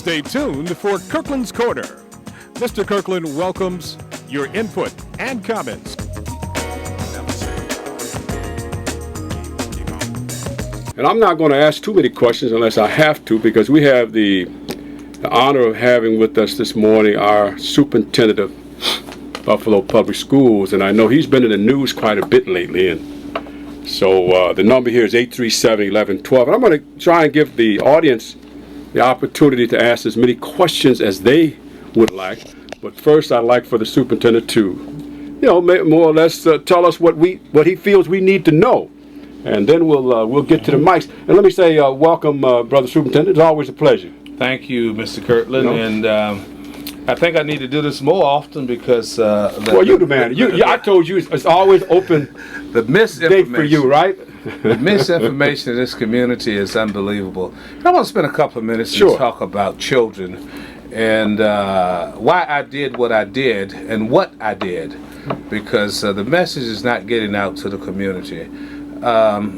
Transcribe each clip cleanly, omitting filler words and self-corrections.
Stay tuned for Kirkland's Corner. Mr. Kirkland welcomes your input and comments. And I'm not going to ask too many questions unless I have to, because we have the honor of having with us this morning our superintendent of Buffalo Public Schools, and I know he's been in the news quite a bit lately, and so the number here is 837-1112. And I'm going to try and give the audience the opportunity to ask as many questions as they would like. But first, I'd like for the superintendent to, more or less tell us what he feels we need to know, and then we'll get to the mics. And let me say, welcome, Brother Superintendent. It's always a pleasure. Thank you, Mr. Kirkland, and I think I need to do this more often because. You're the man. I told you it's always open. The misinformation for you, right? The misinformation in this community is unbelievable. I want to spend a couple of minutes and talk about children and why I did what I did and what I did, because the message is not getting out to the community.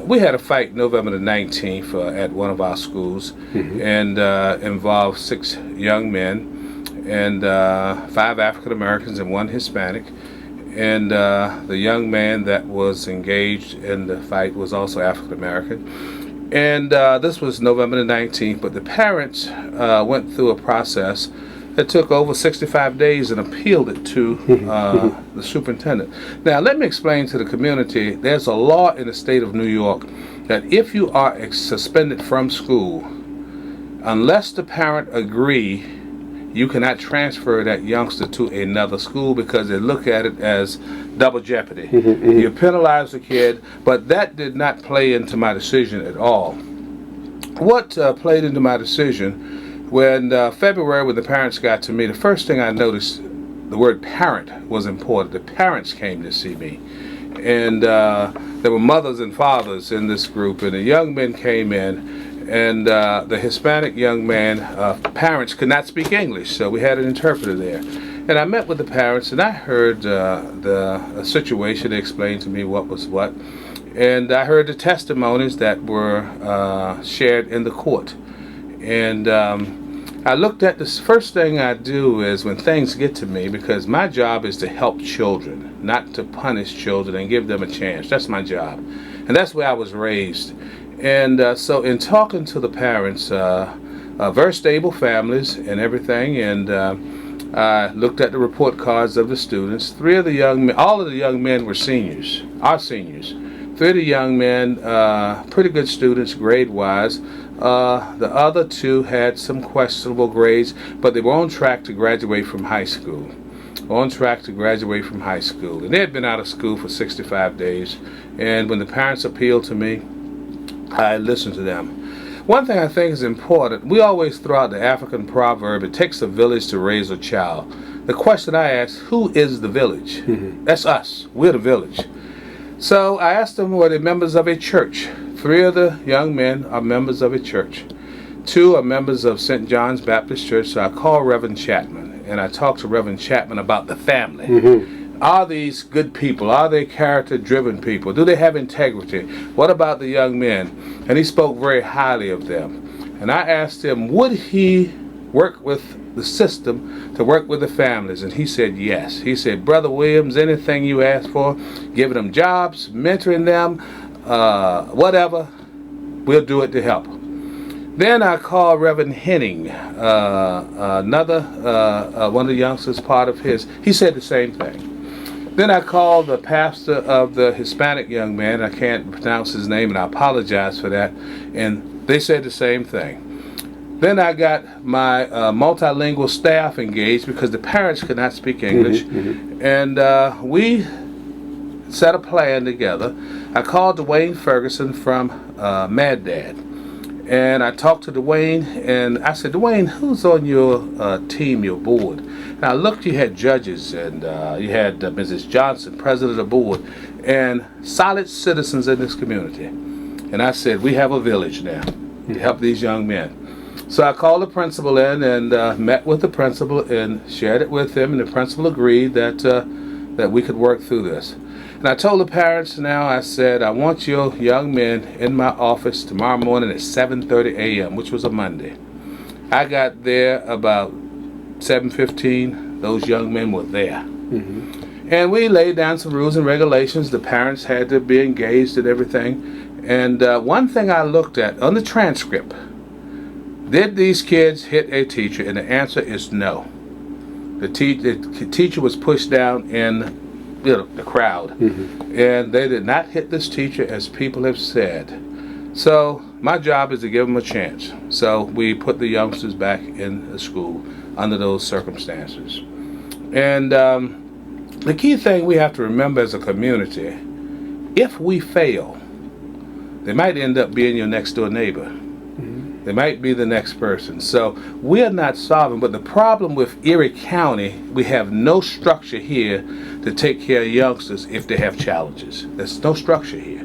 We had a fight November the 19th at one of our schools, and involved 6 young men and 5 African Americans and 1 Hispanic. And the young man that was engaged in the fight was also African American. And this was November the 19th, but the parents went through a process that took over 65 days and appealed it to the superintendent. Now, let me explain to the community, there's a law in the state of New York that if you are suspended from school, unless the parent agree, you cannot transfer that youngster to another school because they look at it as double jeopardy. You penalize the kid, but that did not play into my decision at all. What played into my decision, when February, when the parents got to me, the first thing I noticed, the word parent was important. The parents came to see me. And there were mothers and fathers in this group, and the young men came in. And the Hispanic young man, parents could not speak English, so we had an interpreter there. And I met with the parents, and I heard the situation. They explained to me what was what. And I heard the testimonies that were shared in the court. And I looked at this. First thing I do is when things get to me, because my job is to help children, not to punish children and give them a chance. That's my job. And that's where I was raised. And so in talking to the parents, very stable families and everything, and I looked at the report cards of the students. 3 of the young men, all of the young men were seniors, are seniors. 3 of the young men, pretty good students grade-wise. The other 2 had some questionable grades, but they were on track to graduate from high school. And they had been out of school for 65 days. And when the parents appealed to me, I listened to them. One thing I think is important, we always throw out the African proverb, it takes a village to raise a child. The question I asked, who is the village? That's us. We're the village. So I asked them, were they members of a church? 3 of the young men are members of a church. 2 are members of St. John's Baptist Church. So I called Reverend Chapman, and I talked to Reverend Chapman about the family. Are these good people? Are they character-driven people? Do they have integrity? What about the young men? And he spoke very highly of them. And I asked him, would he work with the system to work with the families? And he said yes. He said, Brother Williams, anything you ask for, giving them jobs, mentoring them, whatever, we'll do it to help. Then I called Reverend Henning, another one of the youngsters, part of his. He said the same thing. Then I called the pastor of the Hispanic young man. I can't pronounce his name, and I apologize for that. And they said the same thing. Then I got my multilingual staff engaged because the parents could not speak English. And we set a plan together. I called Dwayne Ferguson from Mad Dad. And I talked to Dwayne, and I said, Dwayne, who's on your team, your board? And I looked, you had judges, and you had Mrs. Johnson, president of the board, and solid citizens in this community. And I said, we have a village now to help these young men. So I called the principal in and met with the principal and shared it with him, and the principal agreed that we could work through this. And I told the parents now, I said, I want your young men in my office tomorrow morning at 7:30 a.m., which was a Monday. I got there about 7:15. Those young men were there. And we laid down some rules and regulations. The parents had to be engaged and everything. And one thing I looked at on the transcript, did these kids hit a teacher? And the answer is no. The teacher was pushed down in the crowd. And they did not hit this teacher, as people have said. So my job is to give them a chance. So we put the youngsters back in the school under those circumstances. And the key thing we have to remember as a community, if we fail, they might end up being your next door neighbor. They might be the next person. So we are not solving, but the problem with Erie County, we have no structure here to take care of youngsters if they have challenges. There's no structure here.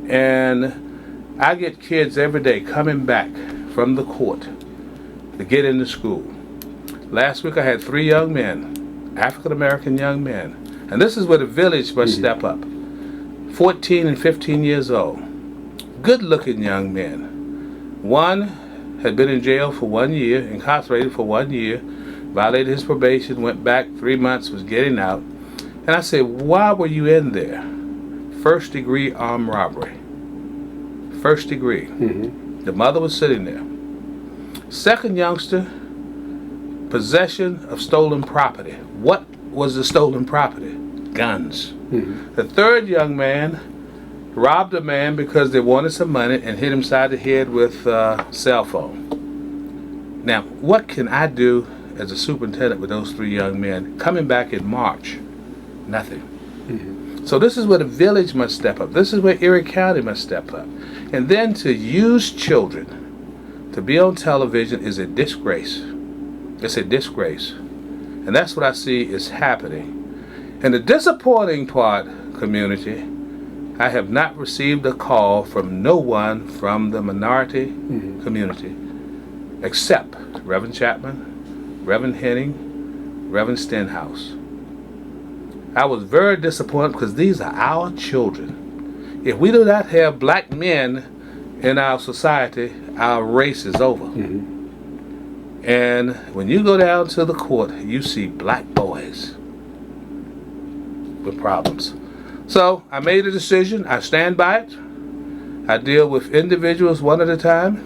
And I get kids every day coming back from the court to get into school. Last week I had 3 young men, African-American young men. And this is where the village must step up. 14 and 15 years old. Good-looking young men. One had been in jail for 1 year, incarcerated for 1 year, violated his probation, went back 3 months, was getting out. And I said, why were you in there? First-degree armed robbery. First degree. The mother was sitting there. Second youngster, possession of stolen property. What was the stolen property? Guns. The third young man robbed a man because they wanted some money and hit him side the head with a cell phone. Now, what can I do as a superintendent with those 3 young men coming back in March? Nothing. So this is where the village must step up. This is where Erie County must step up. And then to use children to be on television is a disgrace. It's a disgrace. And that's what I see is happening. And the disappointing part, community, I have not received a call from no one from the minority community except Reverend Chapman, Reverend Henning, Reverend Stenhouse. I was very disappointed because these are our children. If we do not have black men in our society, our race is over. And when you go down to the court, you see black boys with problems. So I made a decision. I stand by it. I deal with individuals one at a time.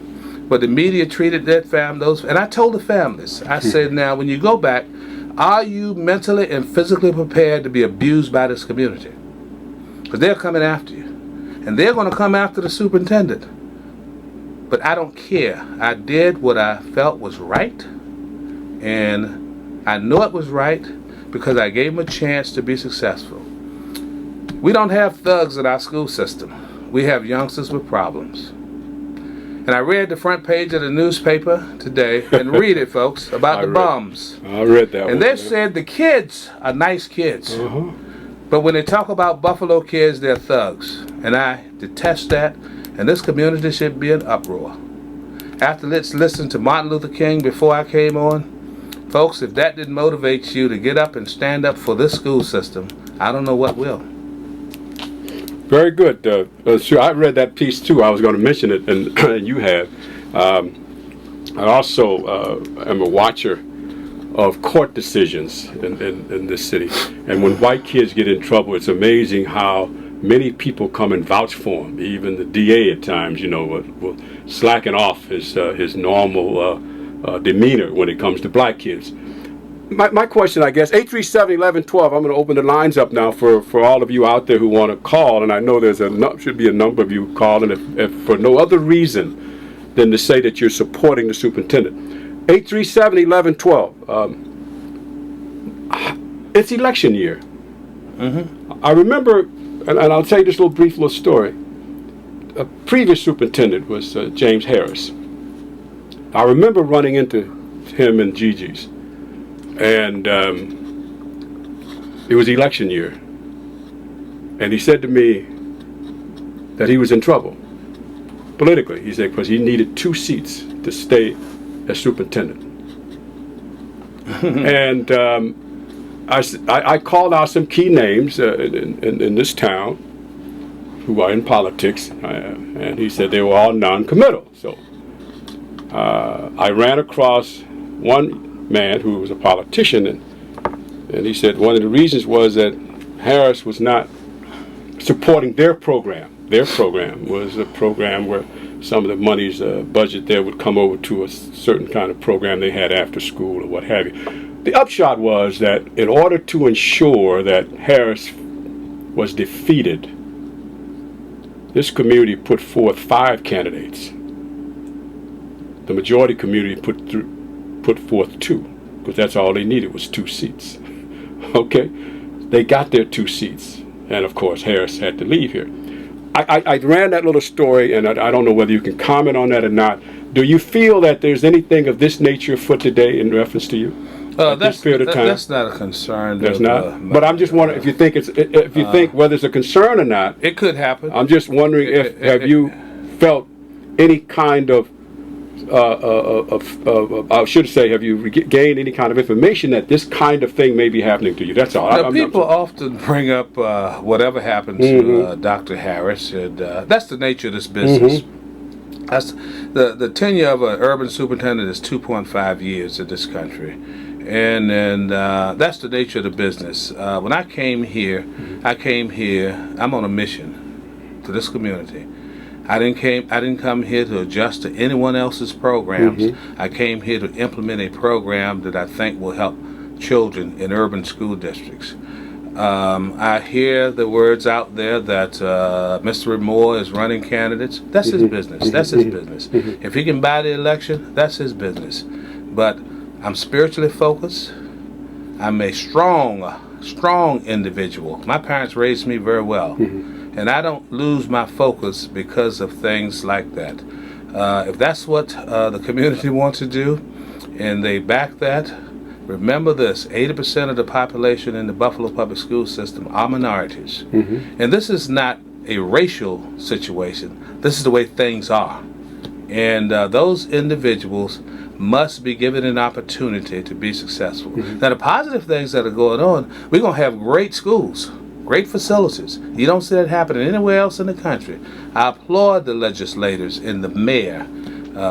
But the media treated that and I told the families, I said, now when you go back, are you mentally and physically prepared to be abused by this community? Because they're coming after you. And they're going to come after the superintendent. But I don't care. I did what I felt was right. And I know it was right because I gave them a chance to be successful. We don't have thugs in our school system. We have youngsters with problems. And I read the front page of the newspaper today, and read it, folks, about the bums. I read that. And they said the kids are nice kids. But when they talk about Buffalo kids, they're thugs. And I detest that. And this community should be in uproar. After let's listen to Martin Luther King before I came on, folks, if that didn't motivate you to get up and stand up for this school system, I don't know what will. Very good. Sure, I read that piece too. I was going to mention it, and you have. I also am a watcher of court decisions in this city. And when white kids get in trouble, it's amazing how many people come and vouch for them. Even the DA at times, will slacken off his normal demeanor when it comes to black kids. My question, I guess, 837-1112. I'm going to open the lines up now for all of you out there who want to call, and I know should be a number of you calling if for no other reason than to say that you're supporting the superintendent. 837-1112. It's election year. I remember, and I'll tell you this brief little story. A previous superintendent was James Harris. I remember running into him in Gigi's. And it was election year. And he said to me that he was in trouble politically. He said because he needed 2 seats to stay as superintendent. And I called out some key names in this town who are in politics. And he said they were all non-committal. So I ran across one man who was a politician, and he said one of the reasons was that Harris was not supporting their program. Their program was a program where some of the money's budget there would come over to a certain kind of program they had after school or what have you. The upshot was that in order to ensure that Harris was defeated, this community put forth 5 candidates. The majority community put forth 2, because that's all they needed was 2 seats. Okay? They got their 2 seats, and of course Harris had to leave here. I ran that little story, and I don't know whether you can comment on that or not. Do you feel that there's anything of this nature afoot today in reference to you? That's not a concern. That's not. But I'm just wondering if you think think whether it's a concern or not. It could happen. I'm just wondering if have you felt any kind of I should say, have you gained any kind of information that this kind of thing may be happening to you? That's all. Now, people often bring up whatever happened to Dr. Harris, and that's the nature of this business. That's the tenure of an urban superintendent is 2.5 years in this country, and that's the nature of the business. When I came here, I'm on a mission to this community. I didn't come here to adjust to anyone else's programs. I came here to implement a program that I think will help children in urban school districts. I hear the words out there that Mr. Moore is running candidates. That's his business. That's his business. If he can buy the election, that's his business. But I'm spiritually focused. I'm a strong individual. My parents raised me very well. And I don't lose my focus because of things like that. If that's what the community wants to do, and they back that, remember this: 80% of the population in the Buffalo public school system are minorities. And this is not a racial situation. This is the way things are. And those individuals must be given an opportunity to be successful. Now, the positive things that are going on, we're going to have great schools. Great facilities. You don't see that happening anywhere else in the country. I applaud the legislators and the mayor,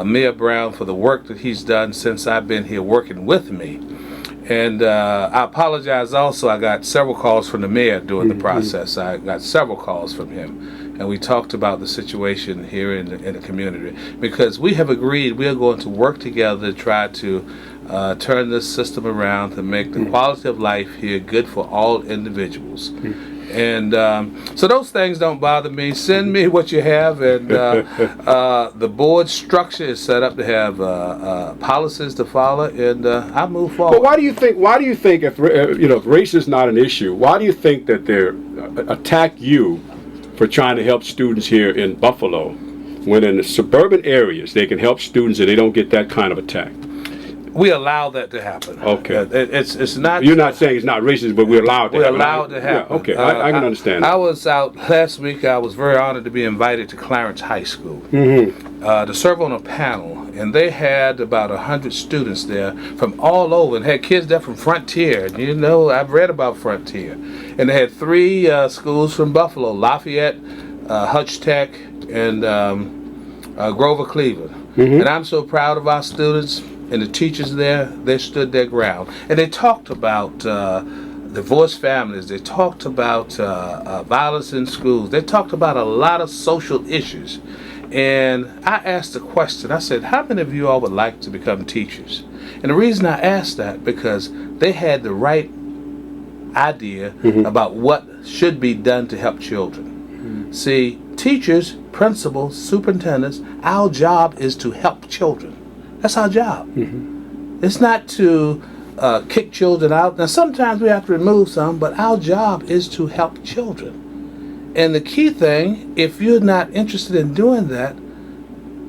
Mayor Brown, for the work that he's done since I've been here working with me. And I apologize also, I got several calls from the mayor during the process. I got several calls from him. And we talked about the situation here in the community. Because we have agreed we are going to work together to try to turn this system around to make the quality of life here good for all individuals. And so those things don't bother me. Send me what you have, and the board structure is set up to have policies to follow, and I move forward. But why do you think if if race is not an issue, why do you think that they attack you for trying to help students here in Buffalo, when in the suburban areas they can help students and they don't get that kind of attack? We allow that to happen. Okay. It's not. You're not saying it's not racist, but we allow it to happen. We allow it to happen. Yeah, okay, I can understand that. I was out last week. I was very honored to be invited to Clarence High School to serve on a panel, and they had about 100 students there from all over, and had kids there from Frontier. And you know, I've read about Frontier, and they had 3 schools from Buffalo: Lafayette, Hutch Tech, and Grover Cleveland. And I'm so proud of our students. And the teachers there, they stood their ground. And they talked about divorced families. They talked about violence in schools. They talked about a lot of social issues. And I asked the question, I said, how many of you all would like to become teachers? And the reason I asked that, because they had the right idea about what should be done to help children. See, teachers, principals, superintendents, our job is to help children. That's our job. It's not to kick children out. Now, sometimes we have to remove some, but our job is to help children. And the key thing, if you're not interested in doing that,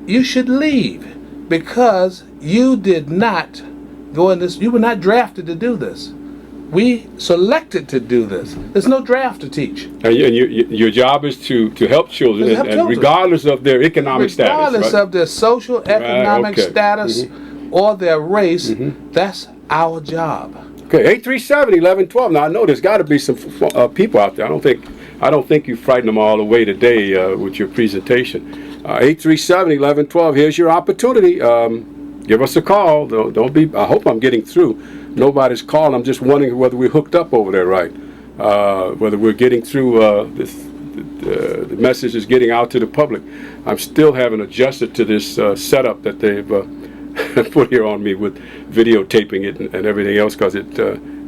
you should leave, because you did not go in this. You were not drafted to do this. We selected to do this. There's no draft to teach. And your job is to help children, and regardless of their economic status. Regardless of their social, economic status, or their race, that's our job. Okay, 837-1112. Now, I know there's got to be some people out there. I don't think I don't think you frightened them all away today with your presentation. 837-1112. Here's your opportunity. Give us a call. Don't be. I hope I'm getting through. Nobody's calling. I'm just wondering whether we're hooked up over there right. Whether we're getting through the message is getting out to the public. I'm still haven't adjusted to this setup that they've put here on me with videotaping it and everything else, because it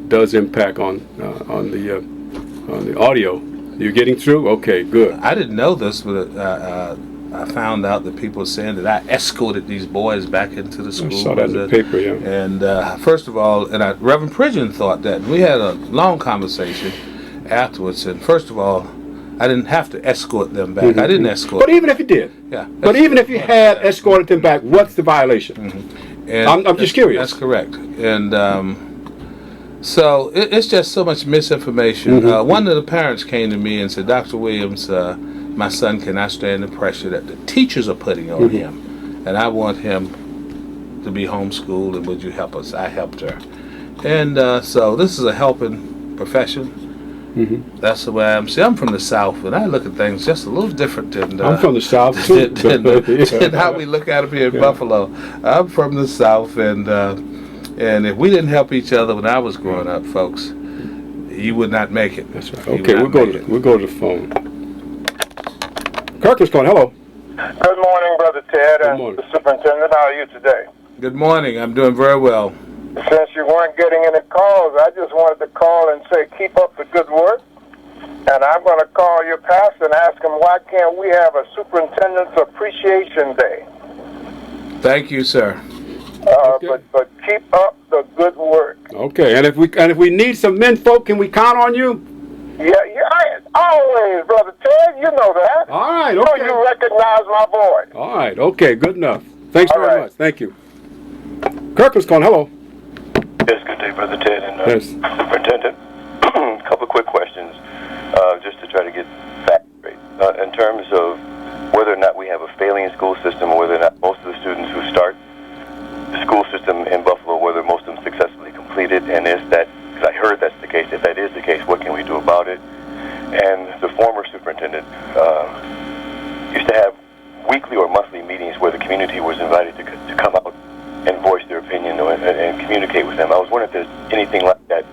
does impact on the audio. You're getting through? Okay, good. I didn't know this, but I found out that people are saying that I escorted these boys back into the school. I saw that in the paper, yeah. And first of all, Reverend Pridgeon thought that. We had a long conversation afterwards, and first of all, I didn't have to escort them back. I didn't escort But even if you did. Yeah. But even if you had escorted them back, what's the violation? And I'm just curious. That's correct. And so it's just so much misinformation. One of the parents came to me and said, Dr. Williams, my son cannot stand the pressure that the teachers are putting on him. And I want him to be homeschooled, and would you help us? I helped her. And so this is a helping profession. That's the way I'm. See, I'm from the South, and I look at things just a little different than I'm from the South too. than how we look at it here in Buffalo. I'm from the South, and if we didn't help each other when I was growing up, folks, you would not make it. That's right. Okay, we'll go to the phone. Kirkland's calling. Hello. Good morning, Brother Ted and the superintendent. How are you today? Good morning. I'm doing very well. Since you weren't getting any calls, I just wanted to call and say keep up the good work. And I'm going to call your pastor and ask him, why can't we have a Superintendent's Appreciation Day? Thank you, sir. Okay. But keep up the good work. Okay, and if we need some men folk, can we count on you? Yeah, always, Brother Ted. You know that. All right, You know okay. you recognize my voice. All right, okay, good enough. Thanks All very right. much. Thank you. Kirkland's calling. Hello. Yes, good day, Brother Ted and Yes. Superintendent. A couple of quick questions, just to try to get facts straight. In terms of whether or not we have a failing school system, or whether or not most of the students who start the school system in Buffalo, whether most of them successfully completed, and is that, because I heard that's the case, if that is the case, what can we do about it? And the former superintendent used to have weekly or monthly meetings where the community was invited to come out and voice their opinion and communicate with them. I was wondering if there's anything like that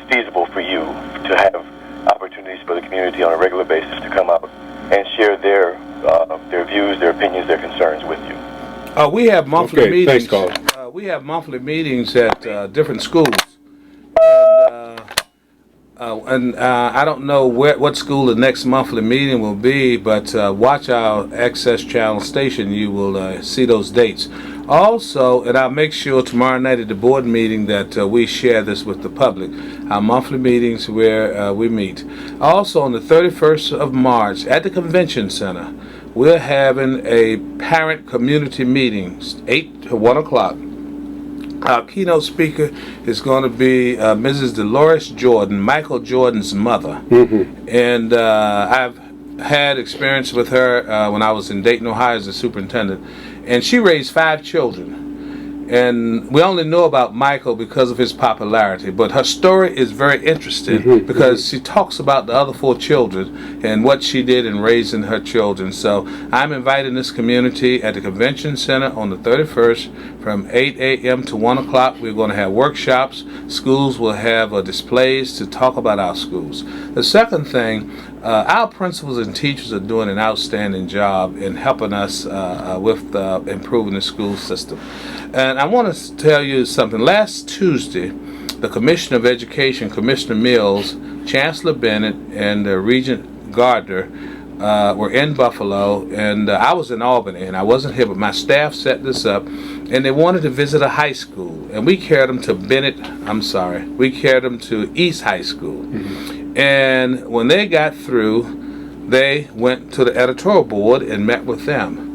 feasible for you to have opportunities for the community on a regular basis to come out and share their views, their opinions, their concerns with you. We have monthly meetings. Thanks, Carl. We have monthly meetings at different schools. And I don't know what school the next monthly meeting will be, but watch our Access Channel station. You will see those dates. Also, and I'll make sure tomorrow night at the board meeting that we share this with the public, our monthly meetings where we meet. Also, on the 31st of March at the Convention Center, we're having a parent community meeting, 8 to 1 o'clock. Our keynote speaker is going to be Mrs. Dolores Jordan, Michael Jordan's mother. And I've had experience with her when I was in Dayton, Ohio as a superintendent. And she raised 5 children. And we only know about Michael because of his popularity. But her story is very interesting because she talks about the other 4 children and what she did in raising her children. So I'm inviting this community at the Convention Center on the 31st from 8 a.m. to 1 o'clock. We're going to have workshops. Schools will have displays to talk about our schools. The second thing, our principals and teachers are doing an outstanding job in helping us with improving the school system. And I want to tell you something. Last Tuesday, the Commissioner of Education, Commissioner Mills, Chancellor Bennett, and Regent Gardner were in Buffalo, and I was in Albany, and I wasn't here, but my staff set this up, and they wanted to visit a high school, and we carried them to we carried them to East High School. And when they got through, they went to the editorial board and met with them.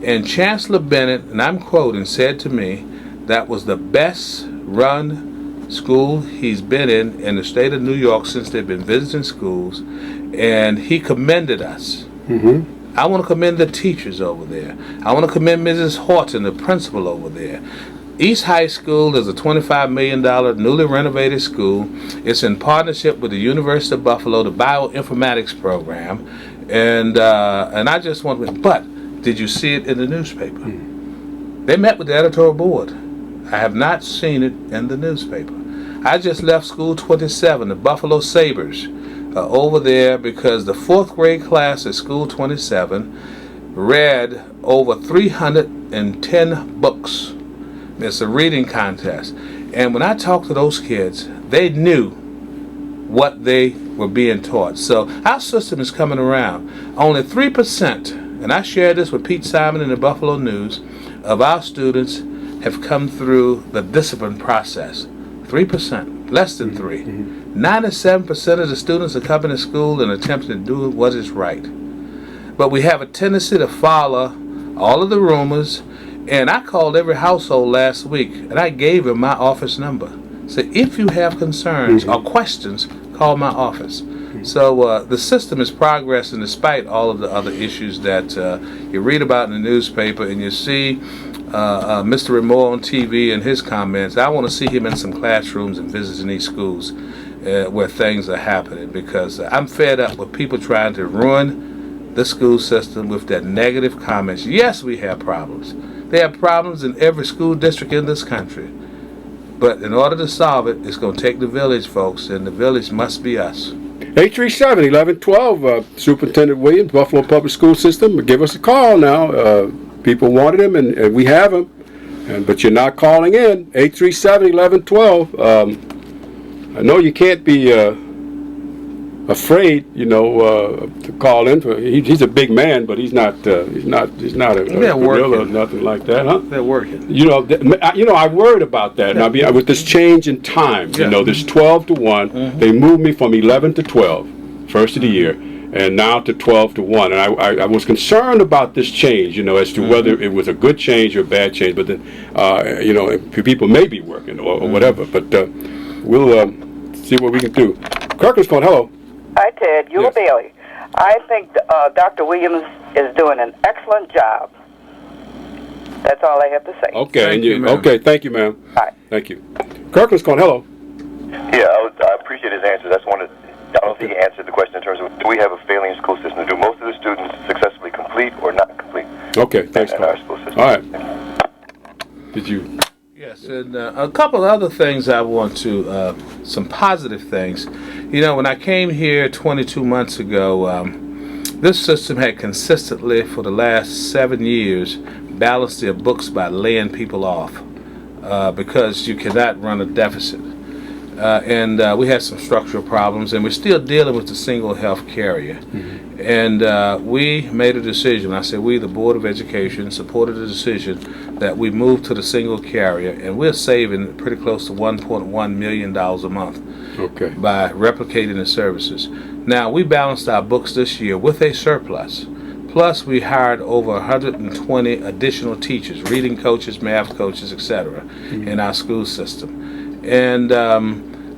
And Chancellor Bennett, and I'm quoting, said to me that was the best run school he's been in the state of New York since they've been visiting schools, and he commended us. I want to commend the teachers over there. I want to commend Mrs. Horton, the principal over there. East High School is a $25 million newly renovated school. It's in partnership with the University of Buffalo, the bioinformatics program. And I just want to, but did you see it in the newspaper? They met with the editorial board. I have not seen it in the newspaper. I just left School 27, the Buffalo Sabres, over there because the 4th grade class at School 27 read over 310 books. It's a reading contest. And when I talked to those kids, they knew what they were being taught. So our system is coming around. Only 3%, and I shared this with Pete Simon in the Buffalo News, of our students have come through the discipline process. 3%, less than 3. 97% of the students are coming to school and attempting to do what is right. But we have a tendency to follow all of the rumors. And I called every household last week, and I gave them my office number. So if you have concerns or questions, call my office. So the system is progressing despite all of the other issues that you read about in the newspaper, and you see Mr. Remore on TV and his comments. I want to see him in some classrooms and visiting these schools where things are happening, because I'm fed up with people trying to ruin the school system with their negative comments. Yes, we have problems. They have problems in every school district in this country. But in order to solve it, it's going to take the village, folks, and the village must be us. 837-1112, Superintendent Williams, Buffalo Public School System. Give us a call now. People wanted him, and we have him. But you're not calling in. 837-1112. I know you can't be afraid, to call in. He's a big man, but he's not a gorilla or nothing like that, huh? They're working. I worried about that. Now, with this change in time, this 12 to 1, they moved me from 11 to 12, first of the year, and now to 12 to 1. And I was concerned about this change, as to whether it was a good change or a bad change. But then, people may be working or whatever. But we'll see what we can do. Kirkland's calling. Hello. Hi, Ted. You're Bailey. I think Dr. Williams is doing an excellent job. That's all I have to say. Okay. Thank you, ma'am. Okay. Thank you, ma'am. Bye. Thank you. Kirkland's calling. Hello. Yeah, I appreciate his answer. I don't think he answered the question in terms of, do we have a failing school system? Do most of the students successfully complete or not complete? Okay. Thanks, in our school system? All right. Did you? Yes, and a couple of other things I want to, some positive things. When I came here 22 months ago, this system had consistently, for the last 7 years, balanced their books by laying people off because you cannot run a deficit. And we had some structural problems, and we're still dealing with the single health carrier. And we made a decision. I said we, the Board of Education, supported the decision that we move to the single carrier, and we're saving pretty close to $1.1 million a month by replicating the services. Now, we balanced our books this year with a surplus. Plus, we hired over 120 additional teachers, reading coaches, math coaches, etc., in our school system. And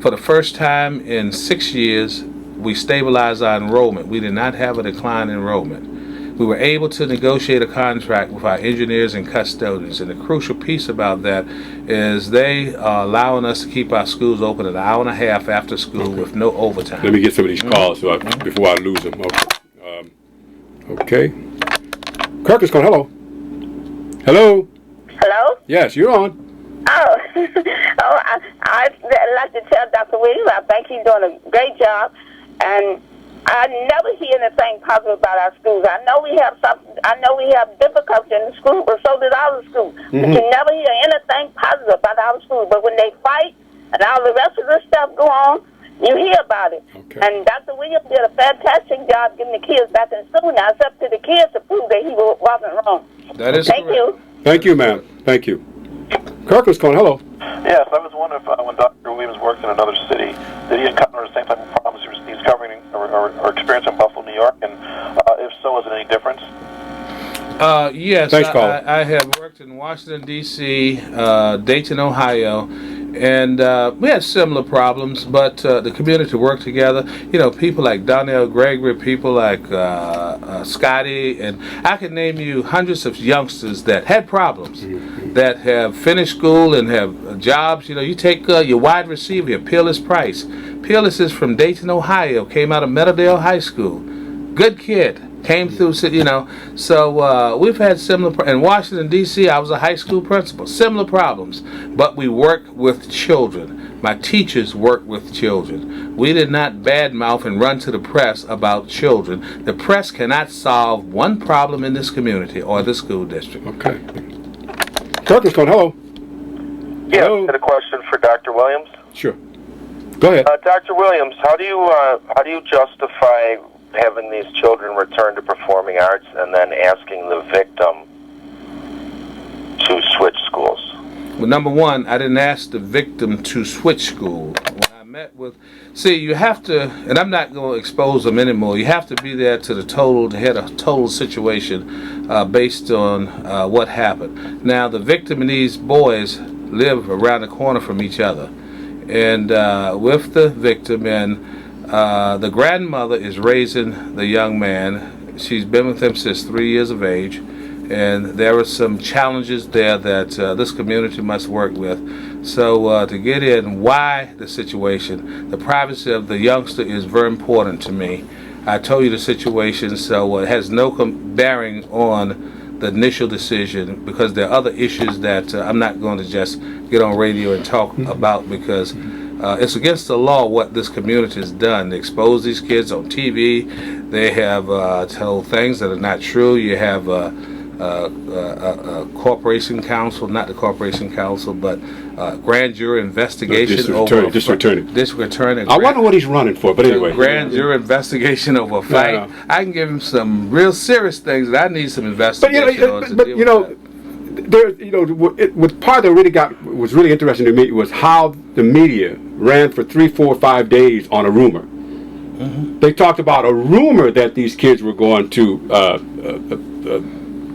for the first time in 6 years, we stabilized our enrollment. We did not have a decline in enrollment. We were able to negotiate a contract with our engineers and custodians, and the crucial piece about that is they are allowing us to keep our schools open an hour and a half after school with no overtime. Let me get some of these calls before I lose them. Okay. Kirkland's calling. Hello. Hello. Hello? Yes, you're on. Oh, I'd like to tell Dr. Williams I think he's doing a great job, and I never hear anything positive about our schools. I know we have difficulty in the school, but so did our schools. But you never hear anything positive about our schools. But when they fight and all the rest of this stuff go on, you hear about it. Okay. And Dr. Williams did a fantastic job getting the kids back in school. Now it's up to the kids to prove that he wasn't wrong. That is Thank correct. you. Thank you, ma'am. Thank you. Kirkland's calling. Hello. Yes, I was wondering if when Dr. Williams worked in another city, did he encounter the same type of problems he's covering or experiencing in Buffalo, New York? And if so, is it any difference? Yes, Thanks, I have worked in Washington, D.C., Dayton, Ohio, And we had similar problems, but the community worked together. You know, people like Donnell Gregory, people like Scotty, and I can name you hundreds of youngsters that had problems, that have finished school and have jobs. You know, you take your wide receiver here, Peerless Price. Peerless is from Dayton, Ohio, came out of Meadowdale High School. Good kid. Came through, you know, so we've had similar, in Washington, D.C., I was a high school principal, similar problems, but we work with children. My teachers work with children. We did not badmouth and run to the press about children. The press cannot solve one problem in this community or the school district. Okay. Kirkland, hello. Yeah, hello. I had a question for Dr. Williams. Sure. Go ahead. Dr. Williams, how do you justify having these children return to performing arts and then asking the victim to switch schools? Well, number one, I didn't ask the victim to switch school. When I met with, see, you have to, and I'm not going to expose them anymore, you have to be there to head a total situation based on what happened. Now, the victim and these boys live around the corner from each other. And with the victim, and the grandmother is raising the young man. She's been with him since 3 years of age, and there are some challenges there that this community must work with. So to get in why the situation, the privacy of the youngster is very important to me. I told you the situation, so it has no bearing on the initial decision, because there are other issues that I'm not going to just get on radio and talk about, because it's against the law what this community has done. They expose these kids on TV. They have told things that are not true. You have a corporation counsel, not the corporation counsel, but grand jury investigation District attorney. I wonder what he's running for, but anyway. Grand jury investigation over a fight. Yeah. I can give him some real serious things that I need some investigation on. But you know, there, you know, what part that was really interesting to me was how the media ran for 3, 4, 5 days on a rumor. They talked about a rumor that these kids were going to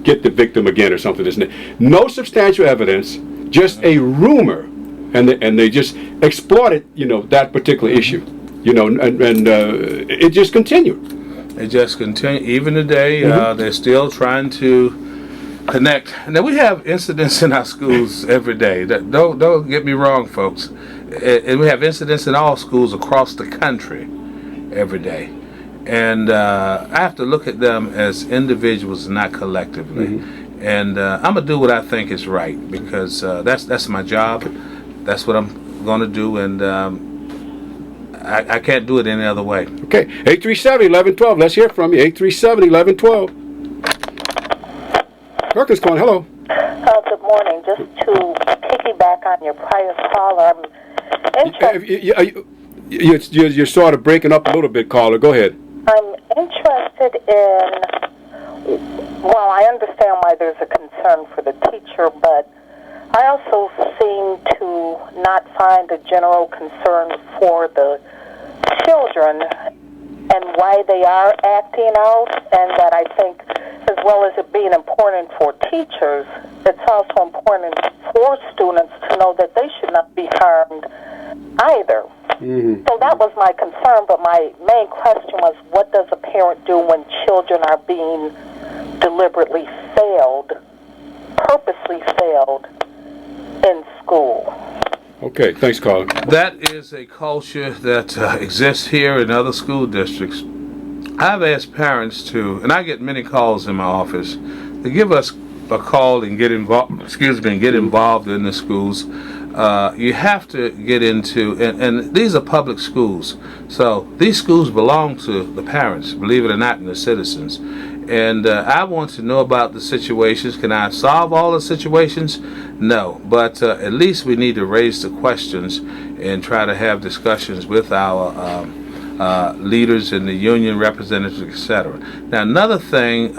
get the victim again or something. No substantial evidence, just a rumor, and they just exploited, you know, that particular issue, you know, and it just continued. It just continued. Even today, they're still trying to connect. Now, we have incidents in our schools every day. Don't get me wrong, folks. And we have incidents in all schools across the country every day. And I have to look at them as individuals, not collectively. And I'm going to do what I think is right, because that's my job. That's what I'm going to do, and I can't do it any other way. Okay, 837-1112. Let's hear from you. 837-1112. Kirkland's calling. Hello. Good morning. Just to piggyback on your prior caller, I'm interested. You're sort of breaking up a little bit, caller. Go ahead. I'm interested in, well, I understand why there's a concern for the teacher, but I also seem to not find a general concern for the children and why they are acting out, and that I think, as well as it being important for teachers, it's also important for students to know that they should not be harmed either. So that was my concern, but my main question was, what does a parent do when children are being deliberately failed, purposely failed in school? Okay, thanks, caller. That is a culture that exists here in other school districts. I've asked parents to, and I get many calls in my office, to give us a call and get involved. Get involved in the schools. You have to get into, and these are public schools, so these schools belong to the parents, believe it or not, and the citizens. And I want to know about the situations. Can I solve all the situations? No, but at least we need to raise the questions and try to have discussions with our leaders and the union representatives, etc. Now, another thing,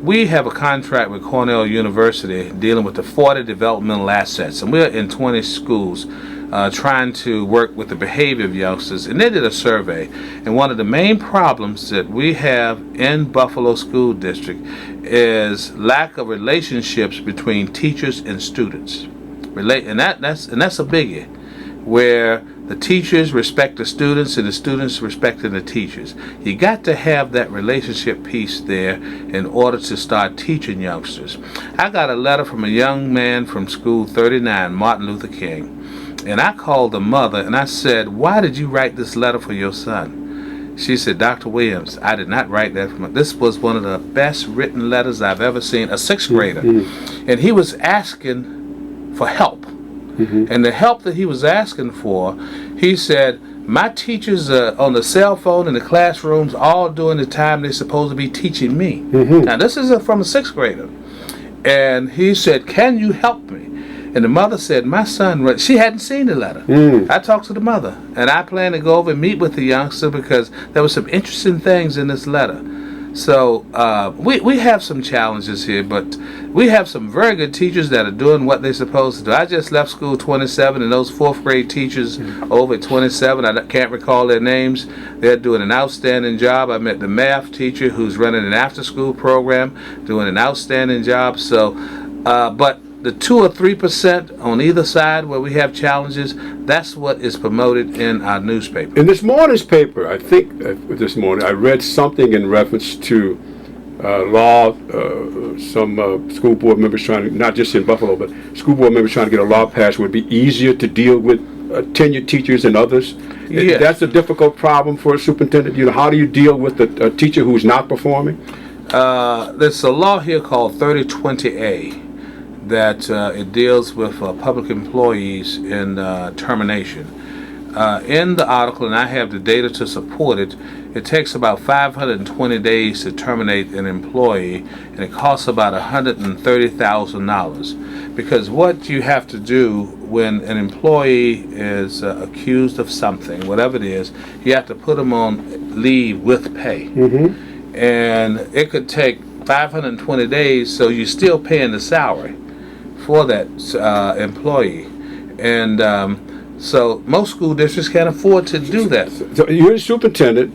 we have a contract with Cornell University dealing with the 40 developmental assets, and we're in 20 schools trying to work with the behavior of youngsters. And they did a survey, and one of the main problems that we have in Buffalo School District is lack of relationships between teachers and students. and that's a biggie, where the teachers respect the students and the students respecting the teachers. You got to have that relationship piece there in order to start teaching youngsters. I got a letter from a young man from School 39, Martin Luther King, and I called the mother and I said, "Why did you write this letter for your son?" She said, "Dr. Williams, I did not write that for him. This was one of the best written letters I've ever seen, a 6th grader. And he was asking for help. And the help that he was asking for, he said, my teachers are on the cell phone in the classrooms all during the time they're supposed to be teaching me." Now, this is from a 6th grader. And he said, "Can you help me?" And the mother said, "My son," she hadn't seen the letter. I talked to the mother, and I plan to go over and meet with the youngster because there were some interesting things in this letter. So we have some challenges here, but we have some very good teachers that are doing what they're supposed to do. I just left School 27, and those 4th grade teachers over at 27, I can't recall their names, they're doing an outstanding job. I met the math teacher who's running an after-school program, doing an outstanding job. So, but the 2 or 3% on either side where we have challenges, that's what is promoted in our newspaper. In this morning's paper, I think this morning, I read something in reference to law, some school board members trying to, not just in Buffalo, but school board members trying to get a law passed would be easier to deal with tenured teachers and others. Yes. That's a difficult problem for a superintendent. You know, how do you deal with a teacher who's not performing? There's a law here called 3020A. That it deals with public employees in termination. In the article, and I have the data to support it, it takes about 520 days to terminate an employee, and it costs about $130,000. Because what you have to do when an employee is accused of something, whatever it is, you have to put them on leave with pay. And it could take 520 days, so you're still paying the salary for that employee, and so most school districts can't afford to do that. So you're the superintendent,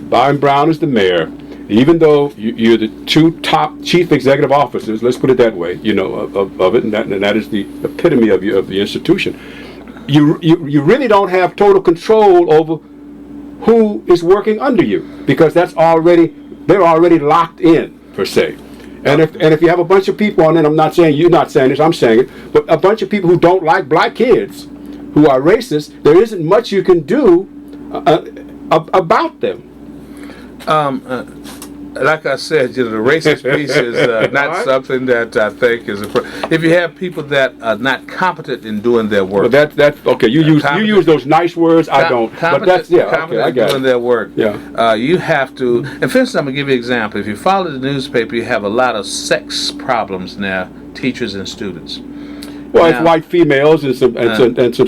Byron Brown is the mayor. Even though you're the 2 top chief executive officers, let's put it that way, you know, of it, and that is the epitome of the institution. You really don't have total control over who is working under you, because they're already locked in per se. And if you have a bunch of people on it, I'm not saying you're not saying this, I'm saying it, but a bunch of people who don't like black kids, who are racist, there isn't much you can do about them. Like I said, you know, the racist piece is not something that I think is if you have people that are not competent in doing their work. Well, that's okay. You use those nice words. I don't. But that's competent I got doing their work. Yeah. You have to. And for instance, I'm gonna give you an example. If you follow the newspaper, you have a lot of sex problems now, teachers and students. Well, it's white females and some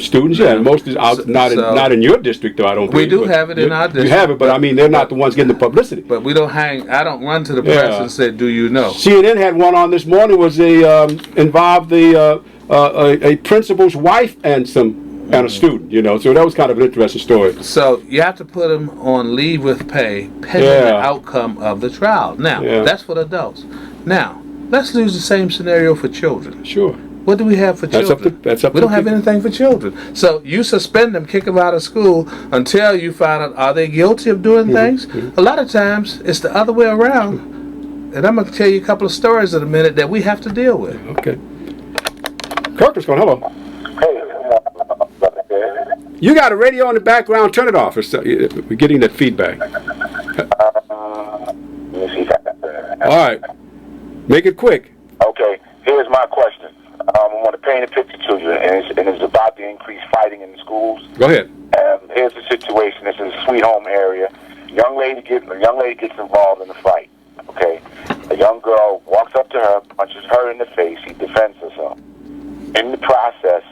students, and most is not in your district, though. I don't. We do have it in our district. You have it, but I mean, they're not the ones getting the publicity. But we don't hang. I don't run to the press and say, "Do you know?" CNN had one on this morning. Involved a principal's wife and a student. You know, so that was kind of an interesting story. So you have to put them on leave with pay pending the outcome of the trial. Now that's for adults. Now let's use the same scenario for children. Sure. What do we have for children? We don't have anything for children. So you suspend them, kick them out of school until you find out, are they guilty of doing things? A lot of times it's the other way around. And I'm going to tell you a couple of stories in a minute that we have to deal with. Okay. Kirkland's going, hello. Hey. You got a radio in the background, turn it off. We're getting that feedback. Let me see if I can turn it. All right. Make it quick. Okay, here's my question. I want to paint a picture to you, and it's about the increased fighting in the schools. Go ahead. Here's the situation. This is a Sweet Home area. A young lady gets involved in the fight. Okay, a young girl walks up to her, punches her in the face. She defends herself. In the process,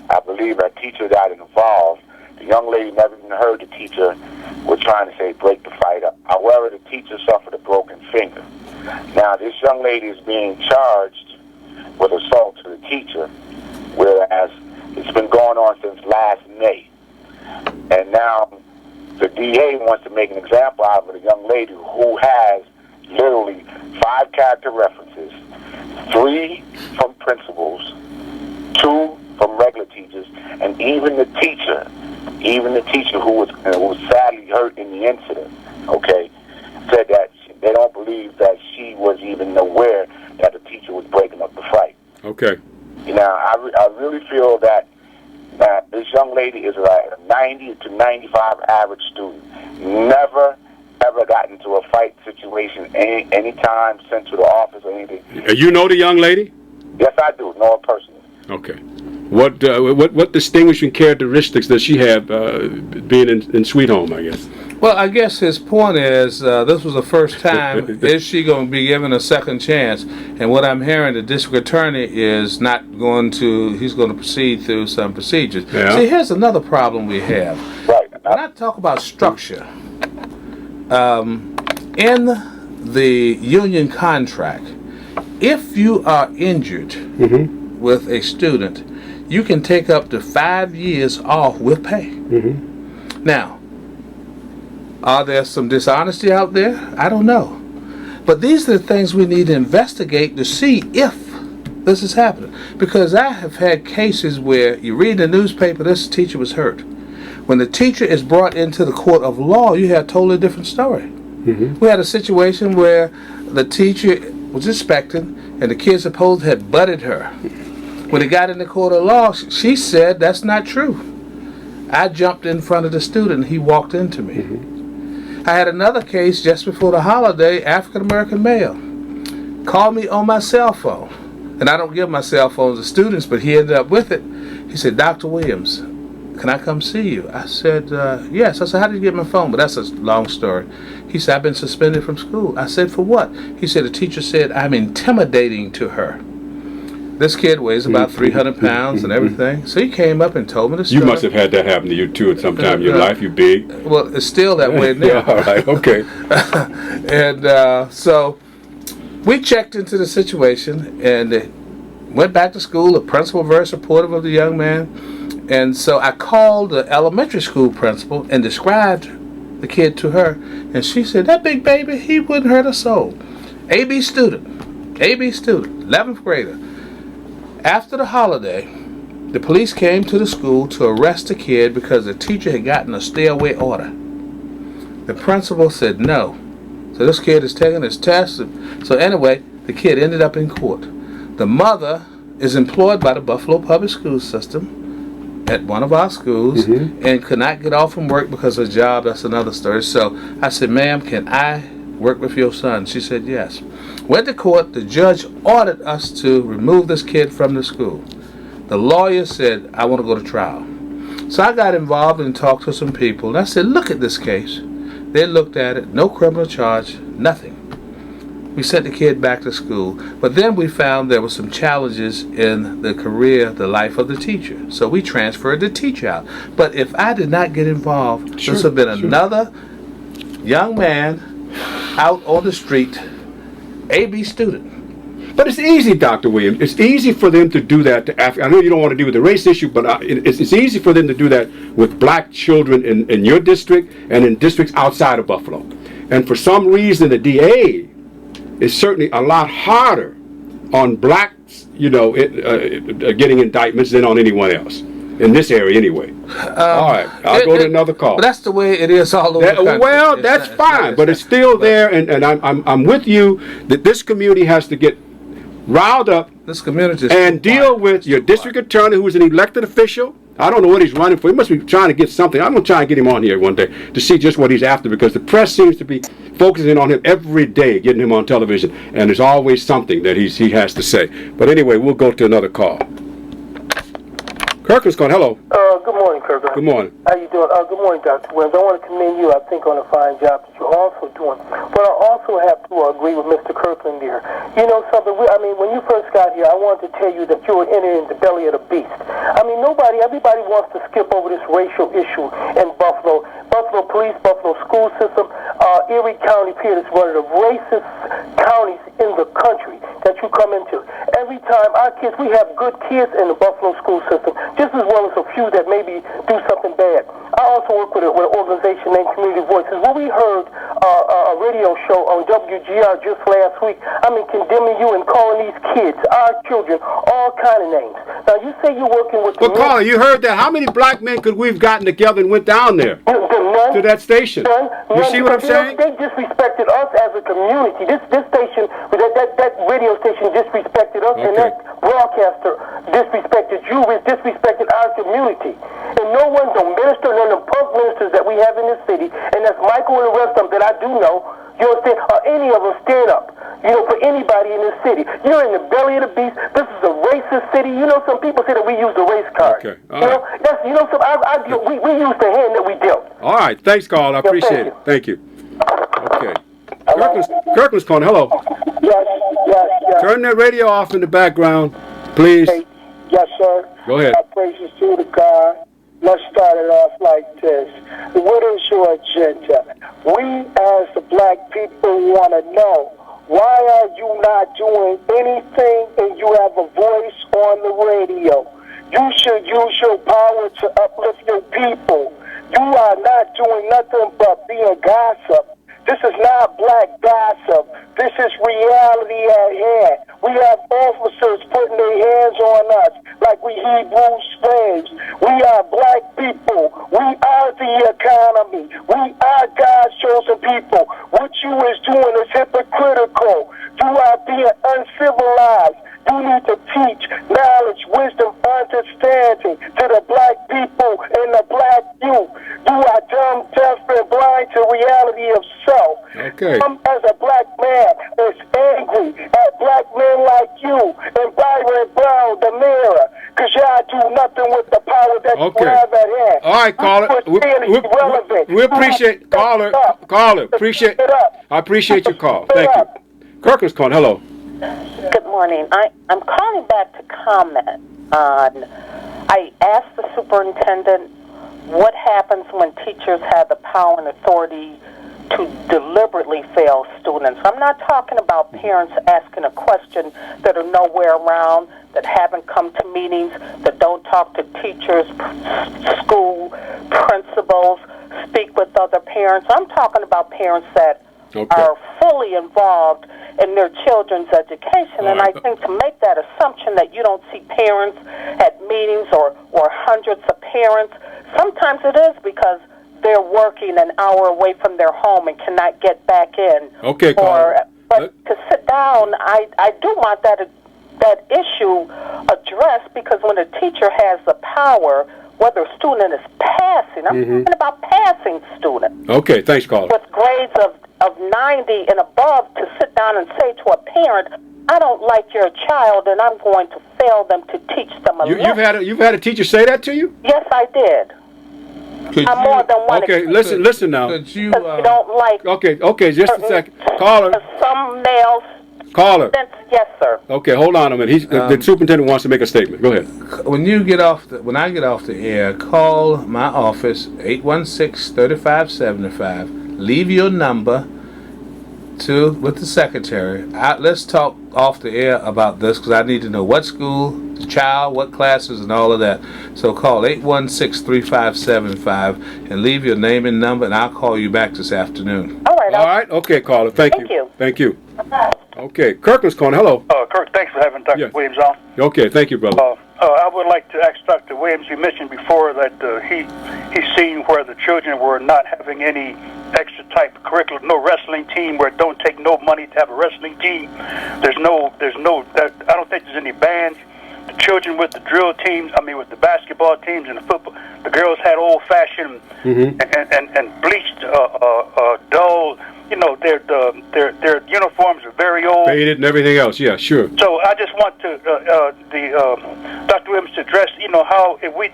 I believe her teacher got involved. The young lady never even heard the teacher were trying to say break the fight up. However, the teacher suffered a broken finger. Now, this young lady is being charged with assault to the teacher, whereas it's been going on since last May. And now the DA wants to make an example out of a young lady who has literally 5 character references, 3 from principals, 2 from regular teachers, and even the teacher who was sadly hurt in the incident, okay, said that they don't believe that she was even aware that the teacher was breaking up the fight. Okay. You know, I really feel that this young lady is like a 90 to 95 average student. Never, ever got into a fight situation any time, sent to the office or anything. You know the young lady? Yes, I do. Know her personally. Okay. What distinguishing characteristics does she have being in Sweet Home, I guess? Well, I guess his point is this was the first time. Is she going to be given a second chance? And what I'm hearing, the district attorney is not going to, he's going to proceed through some procedures. Yeah. See, here's another problem we have. Right. When I talk about structure, in the union contract, if you are injured with a student, you can take up to 5 years off with pay. Now, are there some dishonesty out there? I don't know. But these are the things we need to investigate to see if this is happening. Because I have had cases where you read in the newspaper, this teacher was hurt. When the teacher is brought into the court of law, you have a totally different story. We had a situation where the teacher was inspecting and the kid supposed had butted her. When it got in the court of law, she said that's not true. I jumped in front of the student and he walked into me. I had another case just before the holiday, African-American male. Called me on my cell phone. And I don't give my cell phones to students, but he ended up with it. He said, Dr. Williams, can I come see you? I said, yes. I said, how did you get my phone? But that's a long story. He said, I've been suspended from school. I said, for what? He said, the teacher said, I'm intimidating to her. This kid weighs about 300 pounds and everything. So he came up and told me the story. You must have had that happen to you too at some time in your life. You big. Well, it's still that way now. Yeah, all right, okay. And so we checked into the situation and went back to school. The principal very supportive of the young man. And so I called the elementary school principal and described the kid to her. And she said, that big baby, he wouldn't hurt a soul. AB student, 11th grader. After the holiday, the police came to the school to arrest the kid because the teacher had gotten a stay away order. The principal said no. So this kid is taking his test. So anyway, the kid ended up in court. The mother is employed by the Buffalo Public School System at one of our schools and could not get off from work because of her job. That's another story. So I said, ma'am, can I work with your son? She said yes. Went to court. The judge ordered us to remove this kid from the school. The lawyer said, I want to go to trial. So I got involved and talked to some people. And I said, look at this case. They looked at it. No criminal charge. Nothing. We sent the kid back to school. But then we found there were some challenges in the career, the life of the teacher. So we transferred the teacher out. But if I did not get involved, this would have been another young man out on the street, AB student. But it's easy, Dr. Williams. It's easy for them to do that to Africa. I know you don't want to deal with the race issue, but it's easy for them to do that with black children in your district and in districts outside of Buffalo. And for some reason, the DA is certainly a lot harder on blacks, getting indictments than on anyone else. In this area, anyway. All right, I'll go to another call. But that's the way it is all over the country. Well, that's fine, but it's still there, and I'm with you that this community has to get riled up this community and deal with your district attorney, who is an elected official. I don't know what he's running for. He must be trying to get something. I'm going to try and get him on here one day to see just what he's after, because the press seems to be focusing on him every day, getting him on television, and there's always something that he has to say. But anyway, we'll go to another call. Kirkland's calling. Hello. Good morning, Kirkland. Good morning. How you doing? Good morning, Dr. Williams. I want to commend you, I think, on a fine job that you're also doing. But I also have to agree with Mr. Kirkland there. You know something? When you first got here, I wanted to tell you that you were entering the belly of the beast. Everybody wants to skip over this racial issue in Buffalo. Buffalo Police, Buffalo School System, Erie County, is one of the racist counties in the country that you come into. Every time our kids, we have good kids in the Buffalo School System, just as well as a few that maybe do some something bad. I also work with an organization named Community Voices. When we heard a radio show on WGR just last week, condemning you and calling these kids, our children, all kind of names. Now, you say you're working with... Well, caller, you heard that. How many black men could we've gotten together and went down there to that station? You see what I'm saying? They disrespected us as a community. This station, that radio station disrespected us, and that broadcaster disrespected you, disrespected our community. And no one, no minister, none of the punk ministers that we have in this city, and that's Michael and the rest of them that I do know, you understand, or any of them stand up, for anybody in this city. You're in the belly of the beast. This is a racist city. Some people say that we use the race card. Okay. All right. We use the hand that we dealt. All right. Thanks, Carl. I appreciate it. Thank you. Okay. Kirkland's calling. Hello. Yes. Turn that radio off in the background, please. Hey, yes, sir. Go ahead. Praises to the God. Let's start it off like this. What is your agenda? We as the black people want to know, why are you not doing anything and you have a voice on the radio? You should use your power to uplift your people. You are not doing nothing but being gossip. This is not black gossip. This is reality at hand. We have officers putting their hands on us like we Hebrew slaves. We are black people. We are the economy. We are God's chosen people. What you is doing is hypocritical. You are being uncivilized. You need to teach knowledge, wisdom, understanding to the black people and the black youth. You are dumb, deaf, and blind to reality of self. Okay. As a black man is angry at black men like you and Byron Brown, the mayor, because y'all do nothing with the power that you have at hand. All right, caller. We appreciate caller. Appreciate. I appreciate your call. Thank you. Kirkland's calling. Hello. Good morning. I'm calling back to comment on, I asked the superintendent what happens when teachers have the power and authority to deliberately fail students. I'm not talking about parents asking a question that are nowhere around, that haven't come to meetings, that don't talk to teachers, school principals, speak with other parents. I'm talking about parents that are fully involved in their children's education. And I think to make that assumption that you don't see parents at meetings or hundreds of parents, sometimes it is because they're working an hour away from their home and cannot get back in. Okay, but to sit down, I do want that issue addressed, because when a teacher has the power, whether a student is passing, I'm talking about passing students. Okay, thanks, caller. With grades of 90 and above, to sit down and say to a parent, I don't like your child and I'm going to fail them to teach them a lesson. You've had a teacher say that to you? Yes, I did. More than one. Okay, listen now. Could you don't like... Okay, just a second. Caller. Some males... Caller. Yes, sir. Okay, hold on a minute. The superintendent wants to make a statement. Go ahead. When I get off the air, call my office, 816-3575. Leave your number with the secretary. Let's talk off the air about this, because I need to know what school, the child, what classes, and all of that. So call 816-3575 and leave your name and number, and I'll call you back this afternoon. All right. Okay, caller. Thank you. Thank you. Okay, Kirkland's calling. Hello. Kirk, thanks for having Dr. Williams on. Okay, thank you, brother. I would like to ask Dr. Williams, you mentioned before that he's seen where the children were not having any extra type of curriculum, no wrestling team, where it don't take no money to have a wrestling team. I don't think there's any bands. The children with the drill teams, with the basketball teams and the football, the girls had old-fashioned and bleached, dull. Their uniforms are very old, faded, and everything else. Yeah, sure. So I just want to Dr. Williams to address, how if we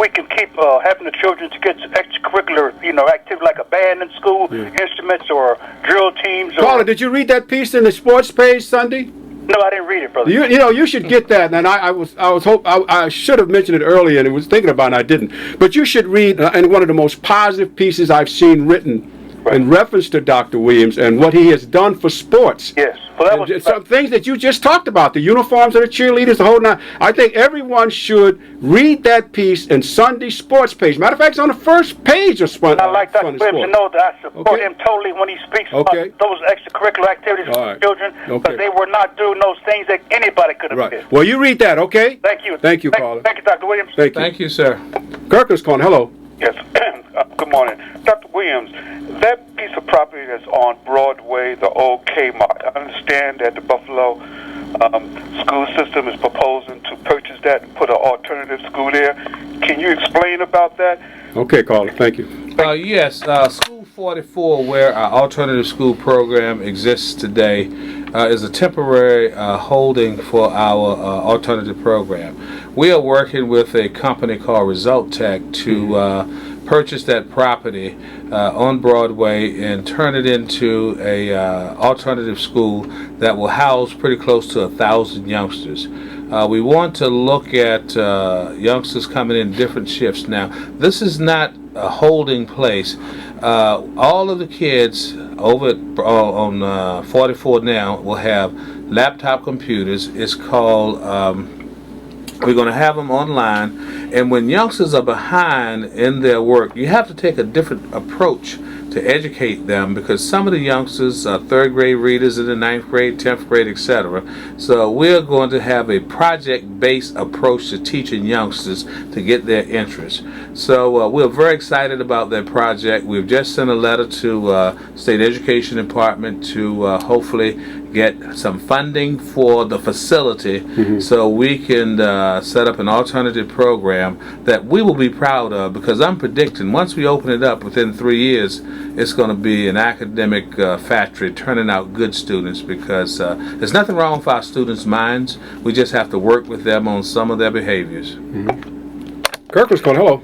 can keep having the children to get extracurricular, activity like a band in school, instruments or drill teams. Caller, did you read that piece in the sports page Sunday? No, I didn't read it, brother. You should get that. And I should have mentioned it earlier, and I was thinking about it, and I didn't. But you should read in one of the most positive pieces I've seen written in reference to Dr. Williams and what he has done for sports. Yes. Well, that was some things that you just talked about, the uniforms of the cheerleaders, the whole nine. I think everyone should read that piece in Sunday sports page. Matter of fact, it's on the first page of Sunday I like Dr. Williams to know that I support him totally when he speaks about those extracurricular activities for children, because they were not doing those things that anybody could have did. Well, you read that, okay? Thank you. Thank you, caller. Thank you, Dr. Williams. Thank you, sir. Kirkland's calling. Hello. Yes. Good morning. Dr. Williams, that piece of property that's on Broadway, the old Kmart, I understand that the Buffalo school system is proposing to purchase that and put an alternative school there. Can you explain about that? Okay, caller. Thank you. Yes. School 44, where our alternative school program exists today, is a temporary holding for our alternative program. We are working with a company called Result Tech to purchase that property on Broadway and turn it into a alternative school that will house pretty close to 1,000 youngsters. We want to look at youngsters coming in different shifts. Now, this is not a holding place. All of the kids over on 44 now will have laptop computers. It's called we're going to have them online, and when youngsters are behind in their work, you have to take a different approach to educate them, because some of the youngsters are third grade readers in the 9th grade, 10th grade, etc. So we're going to have a project-based approach to teaching youngsters to get their interest. So we're very excited about that project. We've just sent a letter to State Education Department to hopefully get some funding for the facility so we can set up an alternative program that we will be proud of, because I'm predicting once we open it up within 3 years, it's going to be an academic factory turning out good students, because there's nothing wrong with our students' minds. We just have to work with them on some of their behaviors. Kirkland's calling. Hello.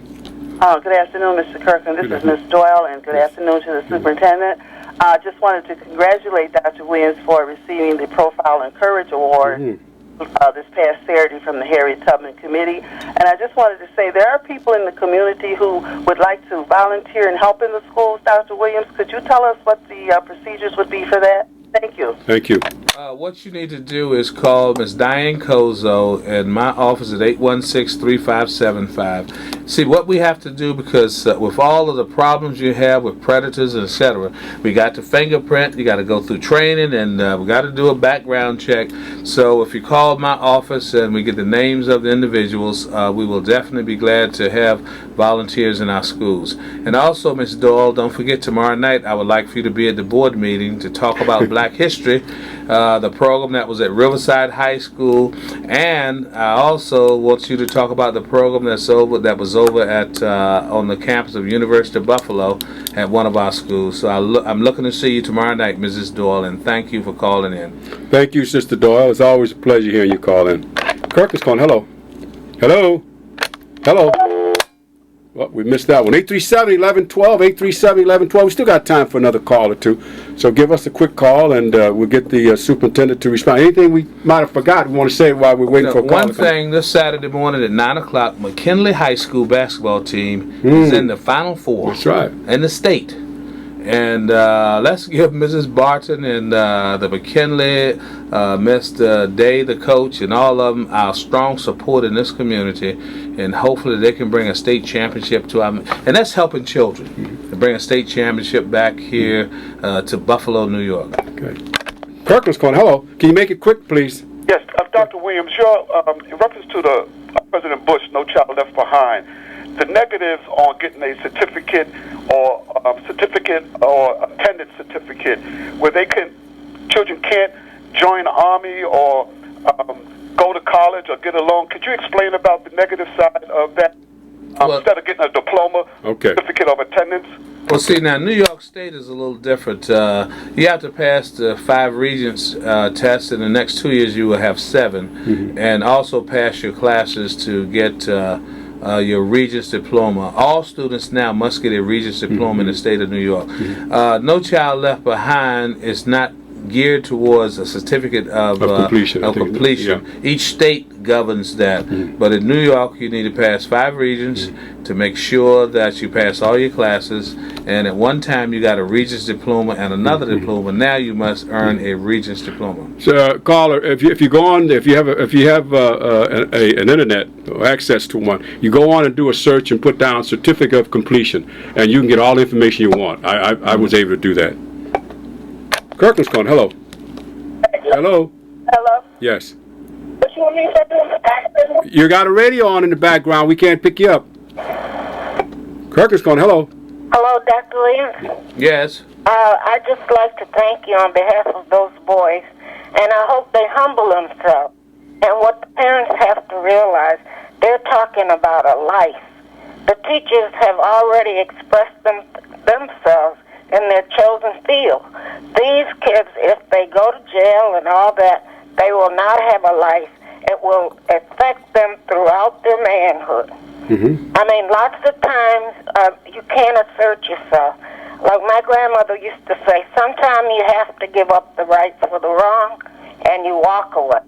Good afternoon, Mr. Kirkland. This is Ms. Doyle, and good afternoon to the superintendent. I just wanted to congratulate Dr. Williams for receiving the Profile and Courage Award this past Saturday from the Harriet Tubman Committee. And I just wanted to say there are people in the community who would like to volunteer and help in the schools. Dr. Williams, could you tell us what the procedures would be for that? Thank you. Thank you. What you need to do is call Ms. Diane Kozo in my office at 816-3575. See, what we have to do, because with all of the problems you have with predators and etc., we got to fingerprint, you got to go through training, and we got to do a background check. So if you call my office and we get the names of the individuals, we will definitely be glad to have volunteers in our schools. And also, Ms. Doyle, don't forget tomorrow night I would like for you to be at the board meeting to talk about Black History, the program that was at Riverside High School, and I also want you to talk about the program that was over at on the campus of University of Buffalo at one of our schools. So I'm looking to see you tomorrow night, Mrs. Doyle, and thank you for calling in. Thank you, Sister Doyle. It's always a pleasure hearing you call in. Kirk is calling. Hello. Hello. Hello. Well, we missed that one. 837-1112, 837-1112. We still got time for another call or two. So give us a quick call, and we'll get the superintendent to respond. Anything we might have forgotten, we want to say while we're waiting for a call. One thing, this Saturday morning at 9 o'clock, McKinley High School basketball team is in the Final Four. That's right. In the state. And let's give Mrs. Barton and the McKinley, Mr. Day, the coach, and all of them our strong support in this community. And hopefully they can bring a state championship to our, and that's helping children, to bring a state championship back here to Buffalo, New York. Okay. Kirkland's calling. Hello. Can you make it quick, please? Yes, Dr. Williams, in reference to the President Bush, No Child Left Behind, the negatives on getting a certificate or attendance certificate, where children can't join the Army or go to college or get a loan. Could you explain about the negative side of that? Instead of getting a diploma, certificate of attendance? Well, see, now, New York State is a little different. You have to pass the 5 Regents test. In the next 2 years, you will have 7. And also pass your classes to get your Regents diploma. All students now must get a Regents diploma in the state of New York. No Child Left Behind is not geared towards a certificate of completion. Yeah. Each state governs that. But in New York, you need to pass 5 regions to make sure that you pass all your classes. And at one time, you got a Regents diploma and another diploma. Now you must earn a Regents diploma. So, caller, if you go on, if you have an internet or access to one, you go on and do a search and put down certificate of completion, and you can get all the information you want. I was able to do that. Kirkland's calling. Hello. Hello. Hello. Yes. What you want me to say? You got a radio on in the background. We can't pick you up. Kirkland's calling. Hello. Hello, Dr. Williams. Yes. I'd just like to thank you on behalf of those boys, and I hope they humble themselves. And what the parents have to realize, they're talking about a life. The teachers have already expressed themselves in their chosen field. These kids, if they go to jail and all that, they will not have a life. It will affect them throughout their manhood. I mean, lots of times you can't assert yourself. Like my grandmother used to say, sometimes you have to give up the right for the wrong, and you walk away.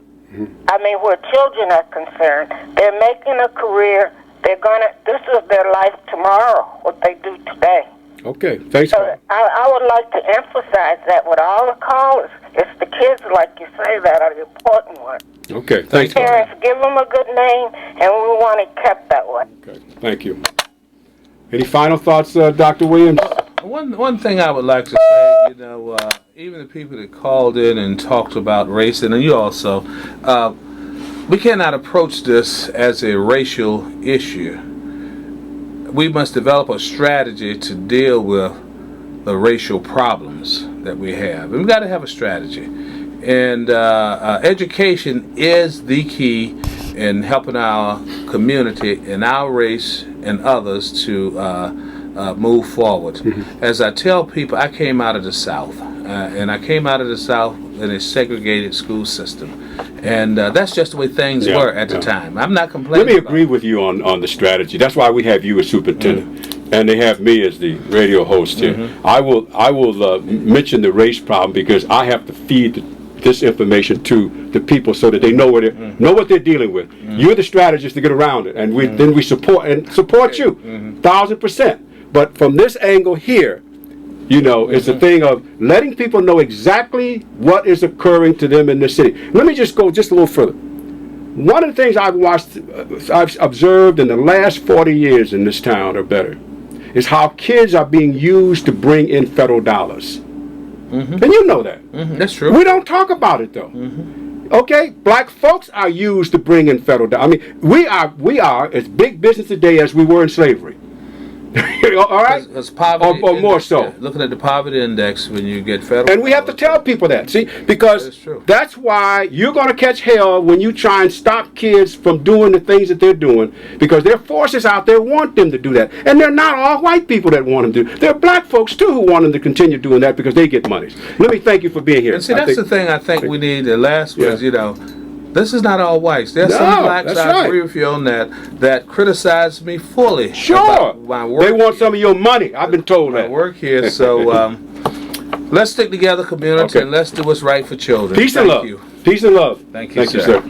I mean, where children are concerned, they're making a career. This is their life tomorrow, what they do today. Okay, thanks. So I would like to emphasize that with all the callers. It's the kids, like you say, that are the important ones. Okay, thanks. Parents, give them a good name, and we want it kept that way. Okay, thank you. Any final thoughts, Dr. Williams? One thing I would like to say, even the people that called in and talked about race, and you also, we cannot approach this as a racial issue. We must develop a strategy to deal with the racial problems that we have. And we've got to have a strategy. And education is the key in helping our community and our race and others to move forward. As I tell people, I came out of the South. And I came out of the South in a segregated school system. And that's just the way things were at the time. I'm not complaining. Let me agree with you on the strategy. That's why we have you as superintendent. And they have me as the radio host here. I will mention the race problem because I have to feed this information to the people so that they know what they're dealing with. You're the strategist to get around it, and then we support you 1,000%. But from this angle here, it's a thing of letting people know exactly what is occurring to them in the city. Let me just go just a little further. One of the things I've observed in the last 40 years in this town or better is how kids are being used to bring in federal dollars. And you know that. That's true. We don't talk about it though. Okay, black folks are used to bring in federal dollars. I mean, we are as big business today as we were in slavery. All right? Because poverty or more so. Looking at the poverty index when you get federal. And we have to tell people that, see, because that's why you're going to catch hell when you try and stop kids from doing the things that they're doing, because their forces out there want them to do that. And they're not all white people that want them to. There are black folks, too, who want them to continue doing that because they get money. Let me thank you for being here. And see, that's the thing I think we need. The last was, this is not all whites. There's some blacks, I agree with you on that criticize me fully. Sure. My work. They want some of your money. I've been told that. My work here. So let's stick together, community, and let's do what's right for children. Peace and love. Peace and love. Thank you, sir.